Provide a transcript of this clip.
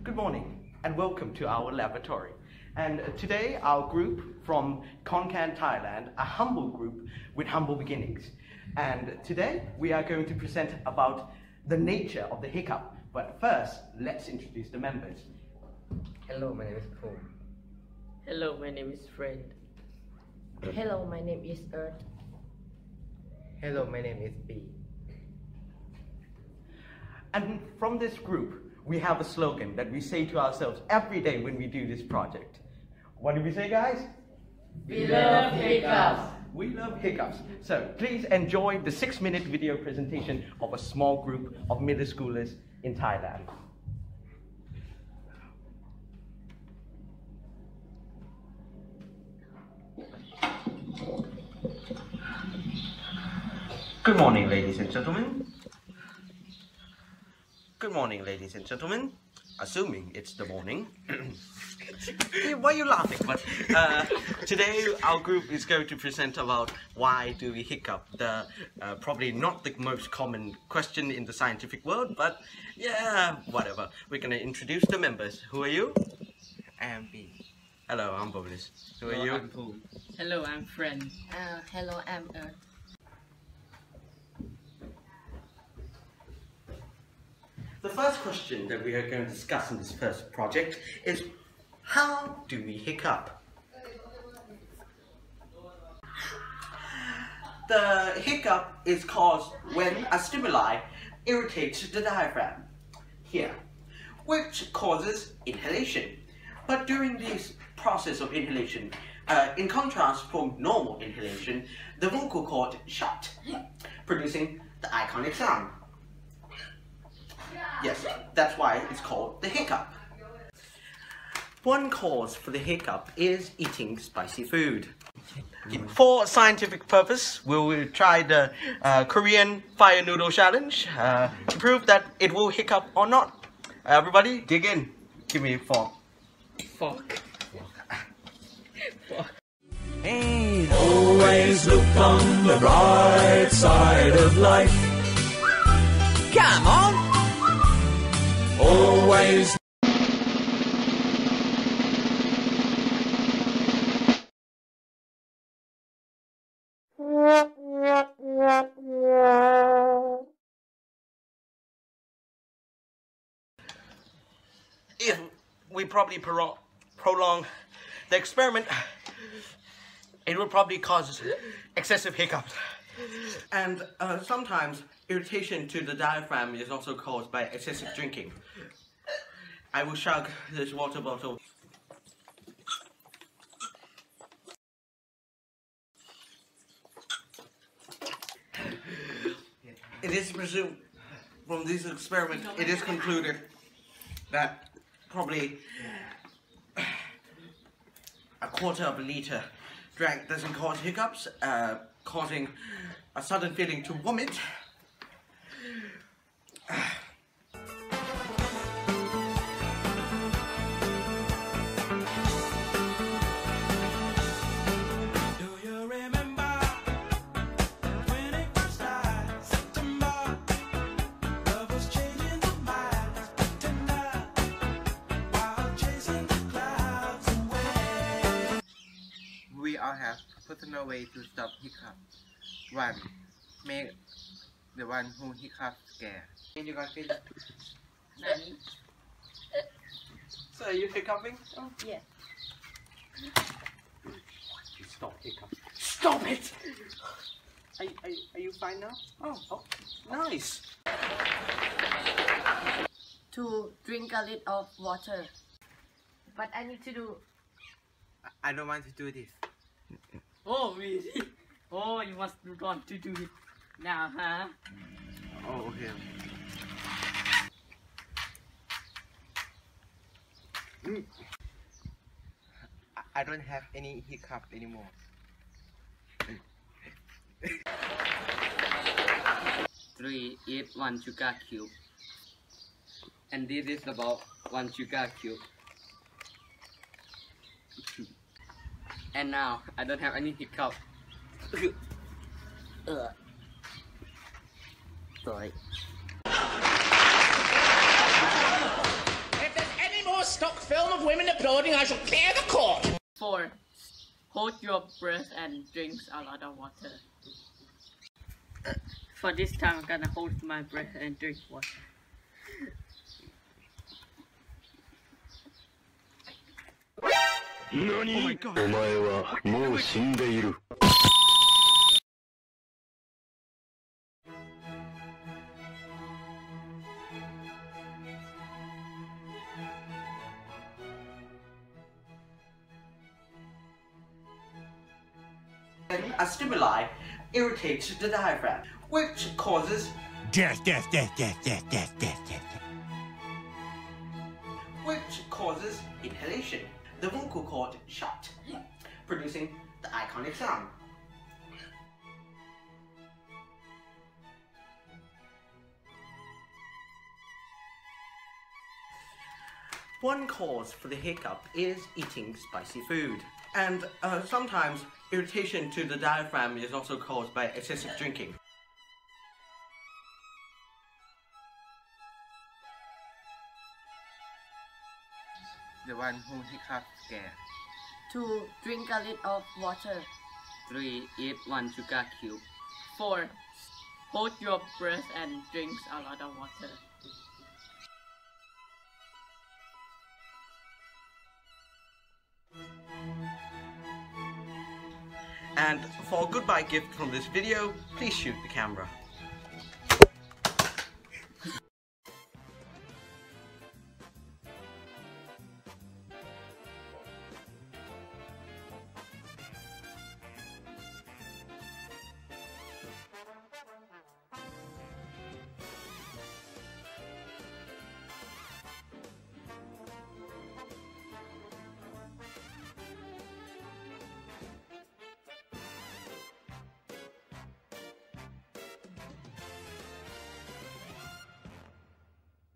Good morning and welcome to our laboratory. And today our group from Konkan, Thailand, a humble group with humble beginnings. And today we are going to present about the nature of the hiccup. But first, let's introduce the members. Hello, my name is Paul. Hello, my name is Friend. Hello, my name is Earth. Hello, my name is B. And from this group, we have a slogan that we say to ourselves every day when we do this project. What do we say, guys? We love hiccups. We love hiccups. So please enjoy the 6-minute video presentation of a small group of middle schoolers in Thailand. Good morning, ladies and gentlemen. Good morning, ladies and gentlemen. Assuming it's the morning. Why are you laughing? But today our group is going to present about why do we hiccup. The probably not the most common question in the scientific world, but yeah, whatever. We're gonna introduce the members. Who are you? I am B. Hello, I'm Bonus. Who are you? I'm Paul. Hello, I'm Friend. Hello, I'm Earth. The first question that we are going to discuss in this first project is, how do we hiccup? The hiccup is caused when a stimuli irritates the diaphragm here, which causes inhalation. But during this process of inhalation, in contrast from normal inhalation, the vocal cord shut, producing the iconic sound. Yes, that's why it's called the hiccup. One cause for the hiccup is eating spicy food. For scientific purpose, we will try the Korean fire noodle challenge to prove that it will hiccup or not. Everybody, dig in. Give me a fork. Fork. And always look on the bright side of life. Come on! Always. If we probably prolong the experiment, it will probably cause excessive hiccups. And sometimes irritation to the diaphragm is also caused by excessive drinking. I will chug this water bottle. It is presumed from this experiment, it is concluded that probably a quarter of a liter drink doesn't cause hiccups, causing a sudden feeling to vomit. We all have personal way to stop hiccup. 1. Make the one who hiccups scared. And you got it? So are you hiccuping? Oh, yes. Stop hiccuping. Stop it! Are you fine now? Oh, nice. To drink a little of water. But I need to do. I don't want to do this. Oh, really? Oh, you must want to do it now, huh? Oh, okay. I don't have any hiccup anymore. 3. Eat 1 sugar cube. And this is about 1 sugar cube. And now, I don't have any hiccup. Sorry. If there's any stock film of women applauding, I shall clear the court. 4. Hold your breath and drink a lot of water. For this time, I'm gonna hold my breath and drink water. Oh my god. A stimuli irritates the diaphragm, which causes Death. which causes inhalation. The vocal cord shut, producing the iconic sound. One cause for the hiccup is eating spicy food. And sometimes irritation to the diaphragm is also caused by excessive drinking. The one who hiccups scare. 2. Drink a little of water. 3. Eat 1 sugar cube. 4. Hold your breath and drink a lot of water. And for a goodbye gift from this video, please shoot the camera.